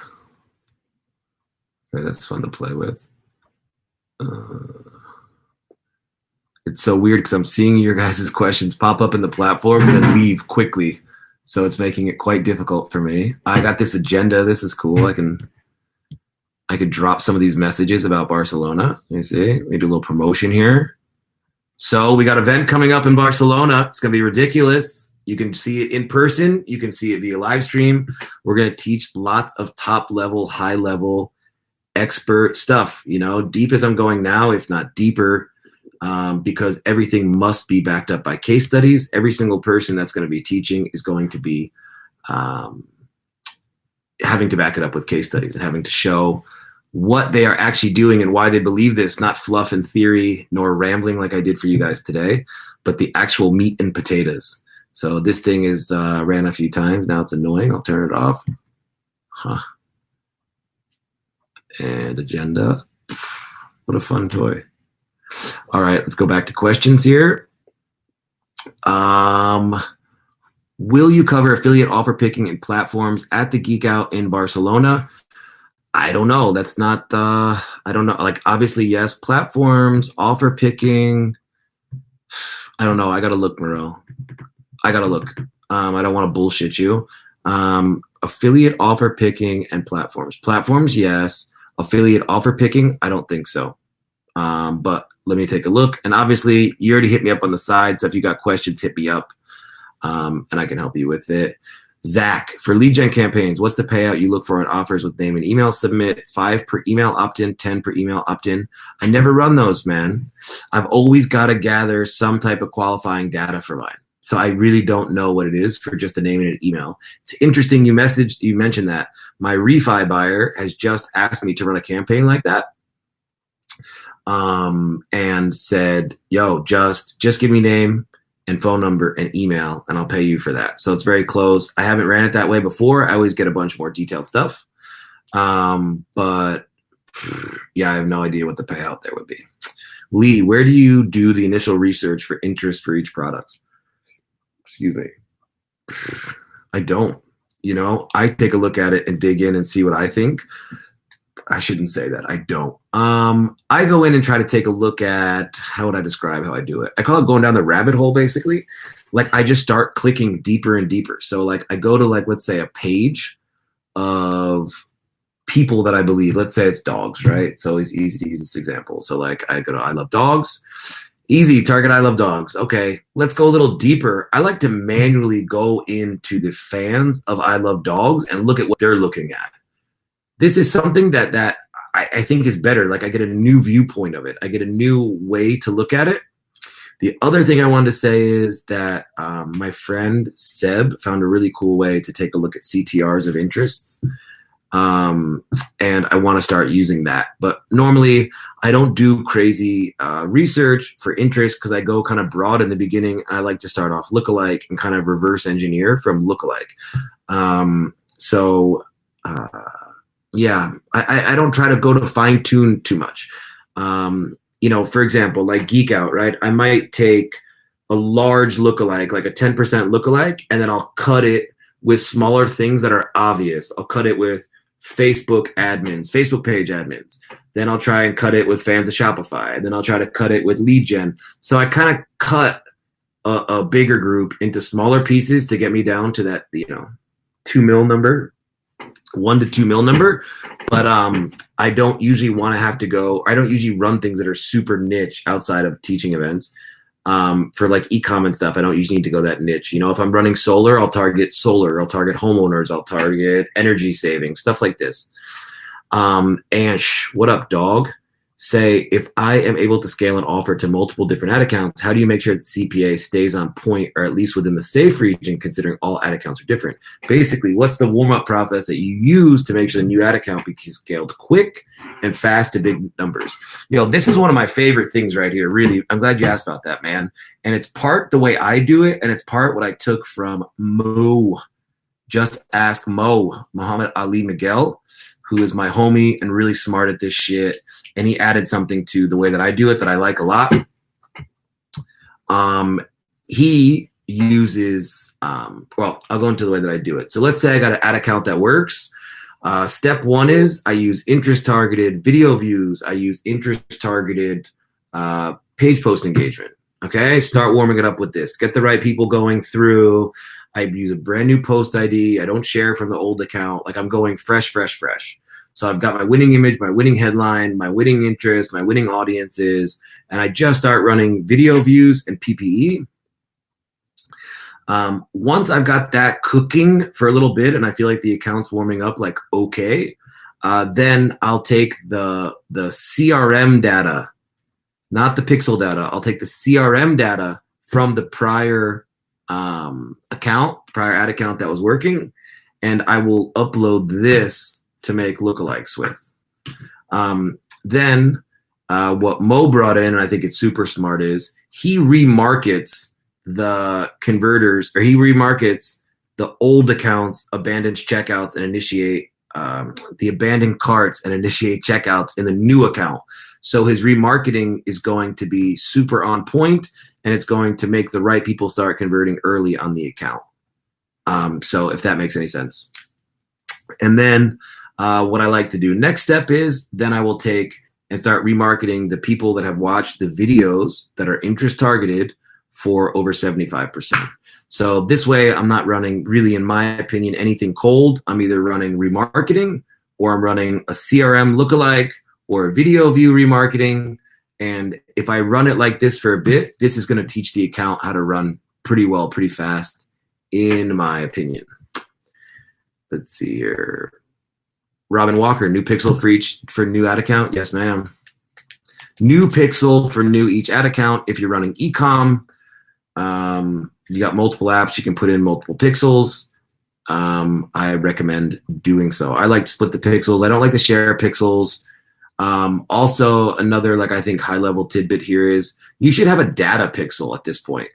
Okay, that's fun to play with. It's so weird because I'm seeing your guys' questions pop up in the platform and then leave quickly. So it's making it quite difficult for me. I got this agenda. This is cool. I could drop some of these messages about Barcelona. Let me see. Let me do a little promotion here. So we got an event coming up in Barcelona. It's going to be ridiculous. You can see it in person. You can see it via live stream. We're going to teach lots of top level, high level, expert stuff, you know, deep as I'm going now, if not deeper. Because everything must be backed up by case studies. Every single person that's going to be teaching is going to be having to back it up with case studies and having to show what they are actually doing and why they believe this, not fluff and theory nor rambling like I did for you guys today, but the actual meat and potatoes. So this thing is ran a few times. Now it's annoying. I'll turn it off. And agenda. What a fun toy. All right, let's go back to questions here. Will you cover affiliate offer picking in platforms at the GEEKOUT in Barcelona? I don't know. That's not I don't know. Like, obviously, yes. Platforms, offer picking. I don't know. I got to look, Moreau. I got to look. I don't want to bullshit you. Affiliate offer picking and platforms. Platforms, yes. Affiliate offer picking, I don't think so. But let me take a look. And obviously, you already hit me up on the side. So if you got questions, hit me up and I can help you with it. Zach, for lead gen campaigns, what's the payout you look for on offers with name and email submit? 5 per email opt-in, 10 per email opt-in. I never run those, man. I've always got to gather some type of qualifying data for mine. So I really don't know what it is for just a name and an email. It's interesting you mentioned that. My refi buyer has just asked me to run a campaign like that. And said, yo, just give me name and phone number and email and I'll pay you for that. So it's very close. I haven't ran it that way before. I always get a bunch more detailed stuff. But yeah, I have no idea what the payout there would be. Lee, where do you do the initial research for interest for each product? Excuse me. I don't, you know, I take a look at it and dig in and see what I think. I shouldn't say that. I don't. I go in and try to take a look at, how would I describe how I do it? I call it going down the rabbit hole, basically. Like, I just start clicking deeper and deeper. So, like, I go to, like, let's say a page of people that I believe. Let's say it's dogs, right? So it's easy to use this example. So, like, I go to I Love Dogs. Easy, target I love dogs. Okay, let's go a little deeper. I like to manually go into the fans of I love dogs and look at what they're looking at. This is something that I think is better. Like I get a new viewpoint of it. I get a new way to look at it. The other thing I wanted to say is that my friend Seb found a really cool way to take a look at CTRs of interests. And I want to start using that. But normally I don't do crazy research for interest because I go kind of broad in the beginning. I like to start off lookalike and kind of reverse engineer from lookalike. Yeah, I don't try to go to fine tune too much. You know, for example, like GeekOut, right? I might take a large lookalike, like a 10% lookalike, and then I'll cut it with smaller things that are obvious. I'll cut it with Facebook admins, Facebook page admins. Then I'll try and cut it with fans of Shopify. Then I'll try to cut it with lead gen. So I kind of cut a bigger group into smaller pieces to get me down to that, you know, 2 mil number, 1 to 2 mil number. But I don't usually want to have to go, I don't usually run things that are super niche outside of teaching events. For like e-com and stuff, I don't usually need to go that niche. You know, if I'm running solar, I'll target solar. I'll target homeowners. I'll target energy saving, stuff like this. Ansh, what up, dog? Say, if I am able to scale an offer to multiple different ad accounts, how do you make sure that CPA stays on point or at least within the safe region considering all ad accounts are different? Basically, what's the warm-up process that you use to make sure the new ad account be scaled quick and fast to big numbers? You know, this is one of my favorite things right here, really. I'm glad you asked about that, man. And it's part the way I do it, and it's part what I took from Mo. Just ask Mo, Muhammad Ali Miguel, who is my homie and really smart at this shit. And he added something to the way that I do it that I like a lot. He uses, well, I'll go into the way that I do it. So let's say I got an ad account that works. Step one is I use interest-targeted video views. I use interest-targeted page post engagement. Okay, start warming it up with this. Get the right people going through. I use a brand new post ID. I don't share from the old account. Like I'm going fresh. So I've got my winning image, my winning headline, my winning interest, my winning audiences, and I just start running video views and PPE. Once I've got that cooking for a little bit and I feel like the account's warming up like okay, then I'll take the CRM data, not the pixel data. I'll take the CRM data from the prior prior ad account that was working, and I will upload this to make lookalikes with. Then what Mo brought in, and I think it's super smart, is he remarkets the converters, or he remarkets the old accounts, abandons checkouts, and initiate the abandoned carts and initiate checkouts in the new account. So his remarketing is going to be super on point, and it's going to make the right people start converting early on the account. So if that makes any sense. And then what I like to do next step is then I will take and start remarketing the people that have watched the videos that are interest targeted for over 75%. So this way I'm not running, really, in my opinion, anything cold. I'm either running remarketing or I'm running a CRM lookalike or a video view remarketing. And if I run it like this for a bit, this is going to teach the account how to run pretty well, pretty fast, in my opinion. Let's see here. Robin Walker, new pixel for new ad account? Yes, ma'am. New pixel for new each ad account. If you're running e-com, you got multiple apps, you can put in multiple pixels. I recommend doing so. I like to split the pixels. I don't like to share pixels. Also, another, like, I think high level tidbit here is you should have a data pixel at this point.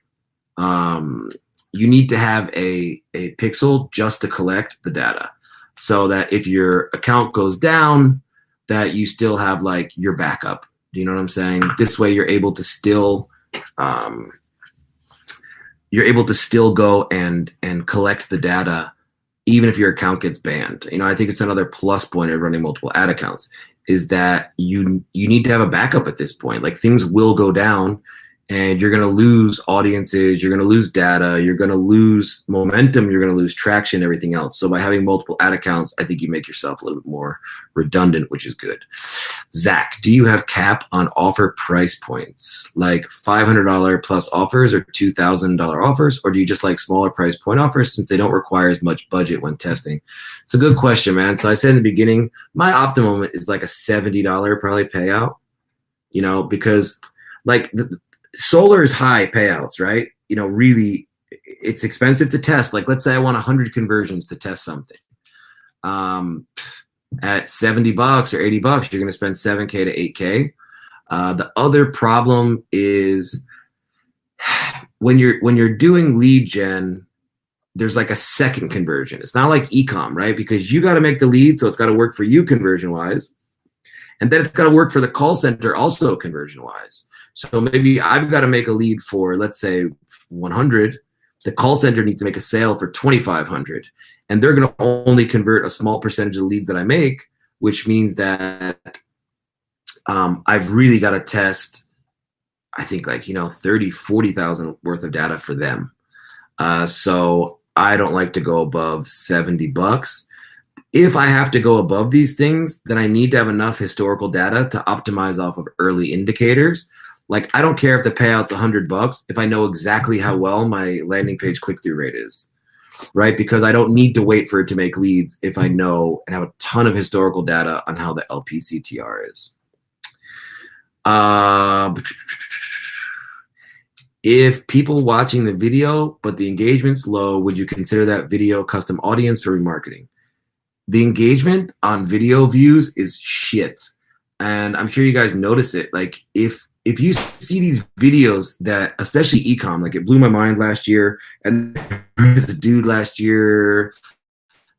You need to have a pixel just to collect the data, so that if your account goes down, that you still have like your backup. Do you know what I'm saying? This way you're able to still go and collect the data even if your account gets banned. You know, I think it's another plus point of running multiple ad accounts is that you need to have a backup at this point. Like, things will go down and you're going to lose audiences, you're going to lose data, you're going to lose momentum, you're going to lose traction, everything else. So by having multiple ad accounts, I think you make yourself a little bit more redundant, which is good. Zach, do you have cap on offer price points, like $500 plus offers or $2,000 offers, or do you just like smaller price point offers since they don't require as much budget when testing? It's a good question, man. So I said in the beginning, my optimum is like a $70 probably payout, because like solar is high payouts, right? Really, it's expensive to test. Like, let's say I want 100 conversions to test something. At $70 or $80, you're going to spend $7K to $8K. The other problem is when you're doing lead gen, there's like a second conversion. It's not like e-com, right? Because you got to make the lead, so it's got to work for you conversion wise, and then it's got to work for the call center also conversion wise. So maybe I've got to make a lead for, let's say, 100. The call center needs to make a sale for 2,500, and they're going to only convert a small percentage of the leads that I make, which means that I've really got to test, I think, like 30, 40,000 worth of data for them. So I don't like to go above $70. If I have to go above these things, then I need to have enough historical data to optimize off of early indicators. Like, I don't care if the payout's $100 if I know exactly how well my landing page click-through rate is, right? Because I don't need to wait for it to make leads if I know and have a ton of historical data on how the LPCTR is. If people watching the video, but the engagement's low, would you consider that video custom audience for remarketing? The engagement on video views is shit. And I'm sure you guys notice it. Like, if you see these videos that, especially e-com, like it blew my mind last year, and there's a dude last year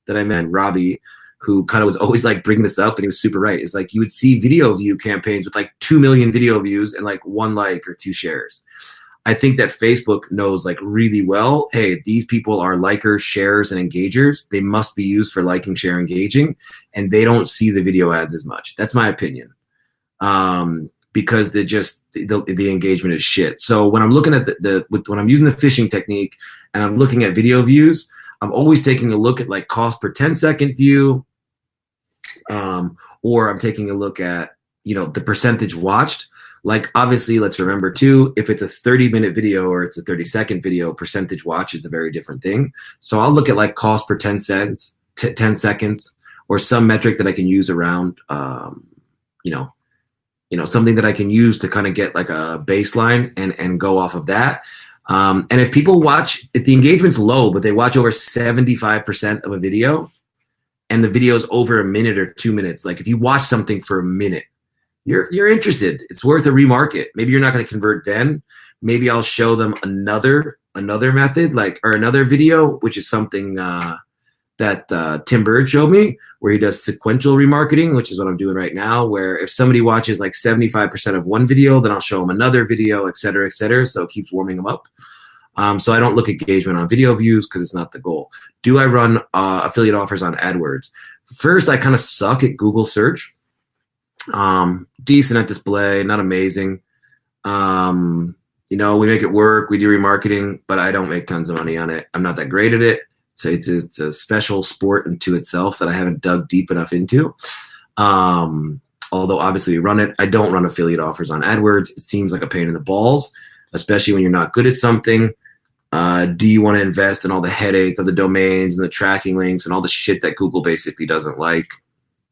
that I met, Robbie, who kind of was always like bringing this up, and he was super right. It's like you would see video view campaigns with like 2 million video views and like 1 like or 2 shares. I think that Facebook knows like really well, hey, these people are likers, sharers, and engagers. They must be used for liking, share, engaging, and they don't see the video ads as much. That's my opinion. Because the engagement is shit. So when I'm looking at when I'm using the phishing technique and I'm looking at video views, I'm always taking a look at like cost per 10-second view, or I'm taking a look at the percentage watched. Like, obviously, let's remember too, if it's a 30-minute video or it's a 30-second video, percentage watch is a very different thing. So I'll look at like cost per 10 seconds, or some metric that I can use around something that I can use to kind of get like a baseline and go off of that. And if people watch, if the engagement's low, but they watch over 75% of a video and the video's over a minute or 2 minutes, like if you watch something for a minute, you're interested. It's worth a remarket. Maybe you're not going to convert then. Maybe I'll show them another method, or another video, which is something that Tim Bird showed me, where he does sequential remarketing, which is what I'm doing right now, where if somebody watches like 75% of one video, then I'll show them another video, et cetera, et cetera. So it keeps warming them up. So I don't look at engagement on video views because it's not the goal. Do I run affiliate offers on AdWords? First, I kind of suck at Google search. Decent at display, not amazing. We make it work. We do remarketing, but I don't make tons of money on it. I'm not that great at it. So it's a special sport unto itself that I haven't dug deep enough into. Although obviously we run it. I don't run affiliate offers on AdWords. It seems like a pain in the balls, especially when you're not good at something. Do you want to invest in all the headache of the domains and the tracking links and all the shit that Google basically doesn't like?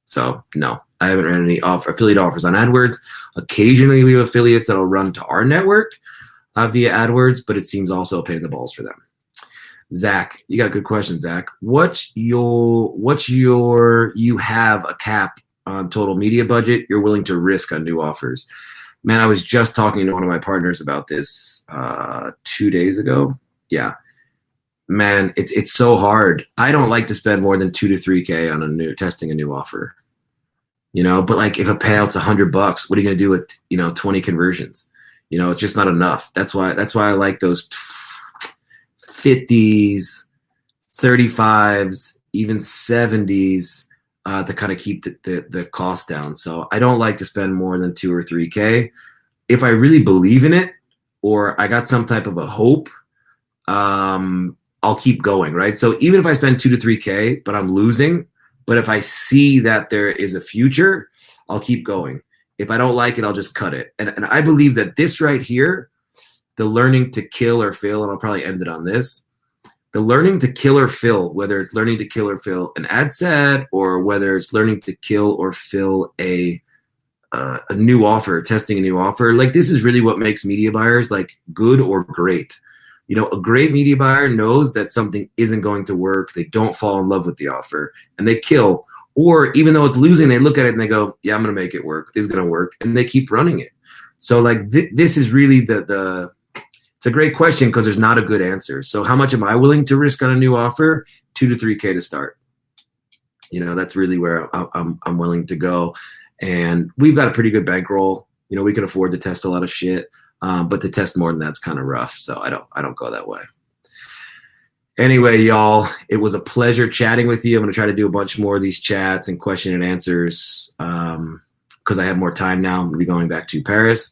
So no, I haven't ran any affiliate offers on AdWords. Occasionally we have affiliates that'll run to our network via AdWords, but it seems also a pain in the balls for them. Zach, you got a good question, Zach. You have a cap on total media budget you're willing to risk on new offers? Man, I was just talking to one of my partners about this 2 days ago. Yeah. Man, it's so hard. I don't like to spend more than $2 to $3K on testing a new offer. But like if a payout's $100, what are you gonna do with 20 conversions? It's just not enough. That's why I like those 50s, 35s, even 70s to kind of keep the cost down. So I don't like to spend more than 2 or 3K. If I really believe in it, or I got some type of a hope, I'll keep going, right? So even if I spend 2 to 3K, but I'm losing, but if I see that there is a future, I'll keep going. If I don't like it, I'll just cut it. And I believe that this right here, the learning to kill or fill, and I'll probably end it on this, the learning to kill or fill, whether it's learning to kill or fill an ad set, or whether it's learning to kill or fill a new offer, testing a new offer, like this is really what makes media buyers like good or great. You know, a great media buyer knows that something isn't going to work. They don't fall in love with the offer and they kill. Or even though it's losing, they look at it and they go, yeah, I'm going to make it work. This is going to work. And they keep running it. So like this is really it's a great question because there's not a good answer. So how much am I willing to risk on a new offer? 2 to 3K to start. You know, that's really where I'm willing to go. And we've got a pretty good bankroll. You know, we can afford to test a lot of shit. But to test more than that's kind of rough. So I don't go that way. Anyway, y'all, it was a pleasure chatting with you. I'm going to try to do a bunch more of these chats and question and answers because I have more time now. I'm going to be going back to Paris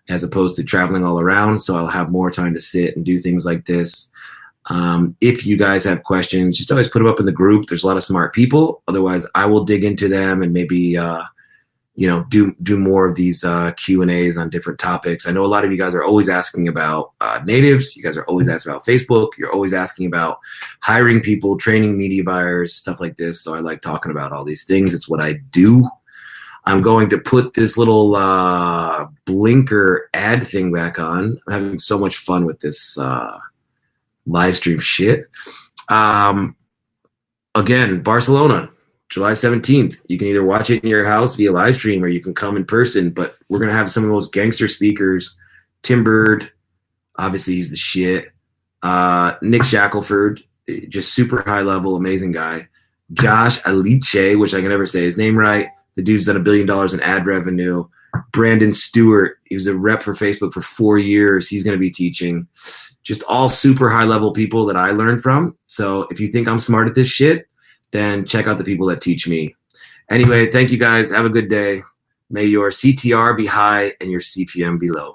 as opposed to traveling all around. So I'll have more time to sit and do things like this. If you guys have questions, just always put them up in the group. There's a lot of smart people. Otherwise, I will dig into them and maybe do more of these Q&As on different topics. I know a lot of you guys are always asking about natives. You guys are always asking about Facebook. You're always asking about hiring people, training media buyers, stuff like this. So I like talking about all these things. It's what I do. I'm going to put this little blinker ad thing back on. I'm having so much fun with this live stream shit. Again, Barcelona. July 17th. You can either watch it in your house via live stream or you can come in person, but we're going to have some of the most gangster speakers. Tim Bird, obviously he's the shit. Nick Shackelford, just super high level, amazing guy. Josh Aliche, which I can never say his name right. The dude's done $1 billion in ad revenue. Brandon Stewart, he was a rep for Facebook for 4 years. He's going to be teaching. Just all super high level people that I learned from. So if you think I'm smart at this shit, then check out the people that teach me. Anyway, thank you guys. Have a good day. May your CTR be high and your CPM be low.